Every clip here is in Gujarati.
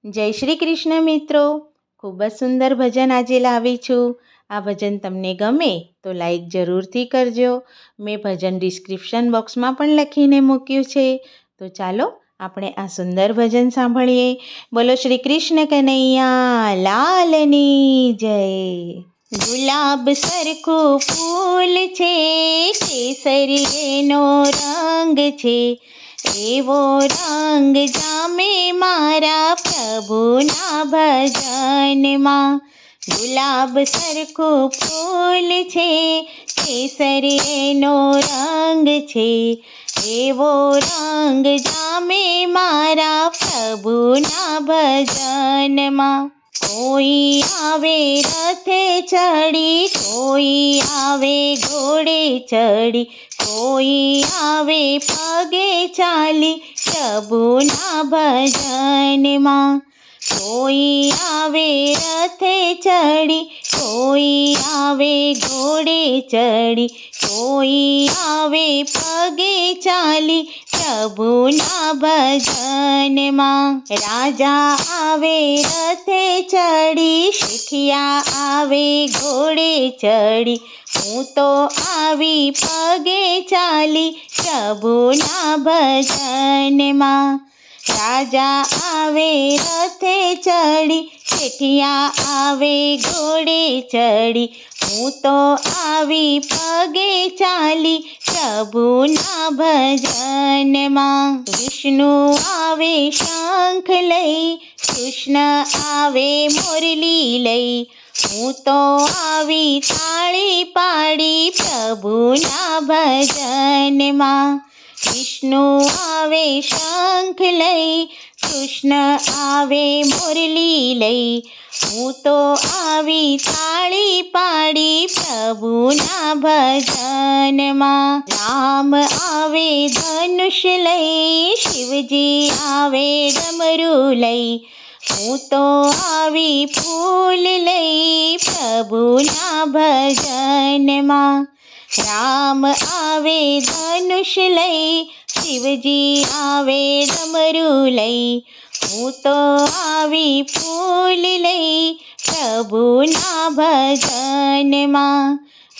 જય શ્રી કૃષ્ણ મિત્રો. ખૂબ જ સુંદર ભજન આજે લાવી છું. આ ભજન તમને ગમે તો લાઈક જરૂરથી કરજો. મેં ભજન ડિસ્ક્રિપ્શન બોક્સમાં પણ લખીને મૂક્યું છે. તો ચાલો આપણે આ સુંદર ભજન સાંભળીએ. બોલો શ્રી કૃષ્ણ કનૈયા લાલની જય. ગુલાબ સરખું ફૂલ છે, કેસરીનો રંગ છે, એવો રંગ જામે મારા પ્રભુના ભજનમાં. ગુલાબ સરખું ફૂલ છે, કેસરીનો રંગ છે, એવો રંગ જામે મારા પ્રભુના ભજનમાં. કોઈ આવે રથે ચડી, કોઈ આવે ઘોડે ચડી, કોઈ આવે પગે ચાલી પ્રભુના ભજનમાં. કોઈ આવે રથે ચડી, કોઈ આવે ઘોડે ચડી, કોઈ આવે પગે ચાલી પ્રભુના ભજનમાં. રાજા આવે રથે ચડી, શીખિયા આવે ઘોડે ચડી, હું તો આવી પગે ચાલી પ્રભુના ભજનમાં. રાજા આવે રથે ચડી, શેઠિયા આવે ઘોડે ચડી, હું તો આવી પગે ચાલી પ્રભુના ભજનમાં. વિષ્ણુ આવે શંખ લઈ, કૃષ્ણ આવે મુરલી લઈ, હું તો આવી તાળી પાડી પ્રભુના ભજનમાં. વિષ્ણુ આવે શંખ લઈ, કૃષ્ણ આવે મુરલી લઈ, હું તો આવી તાળી પાડી પ્રભુના ભજનમાં. રામ આવે ધનુષ લઈ, શિવજી આવે ડમરું લઈ, હું તો આવી ફૂલ લઈ પ્રભુના ભજનમાં. રામ આવે ધનુષ લઈ, શિવજી આવે ડમરું લઈ, હું તો આવી ફૂલ લઈ પ્રભુના ભજનમાં.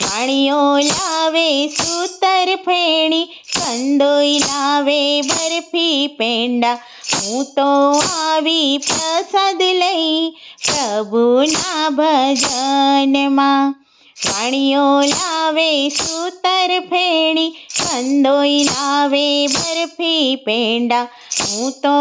વાણીઓ લાવે સૂતર ફેણી, કંદોઈ લાવે બરફી પેંડા, હું તો આવી પ્રસાદ લઈ પ્રભુના ભજનમાં. વાણીઓ લાવે સૂતર ફેણી, કંદોઈ લાવે બરફી પેંડા, હું તો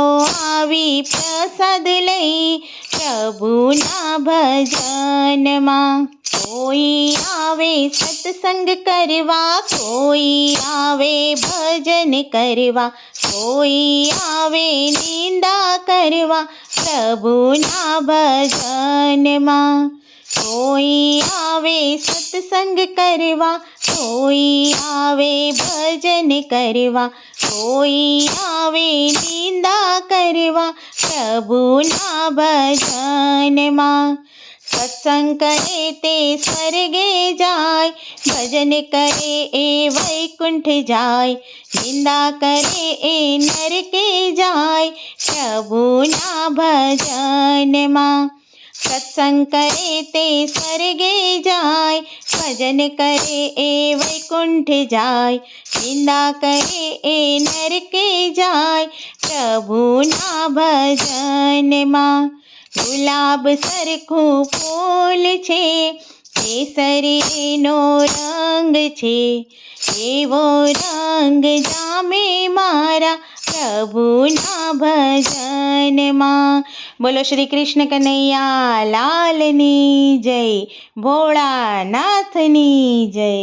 આવી પ્રસાદ લઈ પ્રભુના ભજનમાં. કોઈ આવે સત્સંગ કરવા, કોઈ આવે ભજન કરવા, કોઈ આવે નિંદા કરવા પ્રભુના ભજનમાં. કોઈ આવે સત્સંગ કરવા, કોઈ આવે ભજન કરવા, કોઈ આવે નિંદા કરવા પ્રભુના ભજનમાં. સત્સંગ કરે તે સ્વર્ગે જાય, ભજન કરે એ વૈકુંઠ જાય, નિંદા કરે એ નરકે જાય પ્રભુના ભજનમાં. સત્સંગ કરે તે સ્વર્ગે જાય, ભજન કરે એ વૈકુંઠ જાય, નિંદા કરે એ નરકે જાય પ્રભુના ભજનમાં. ગુલાબ સરખું ફૂલ છે, કેસરીનો રંગ છે, એવો રંગ જામે મારા પ્રભુના ભજનમાં. બોલો શ્રી કૃષ્ણ કનૈયા લાલની જય, ભોળાનાથની જય.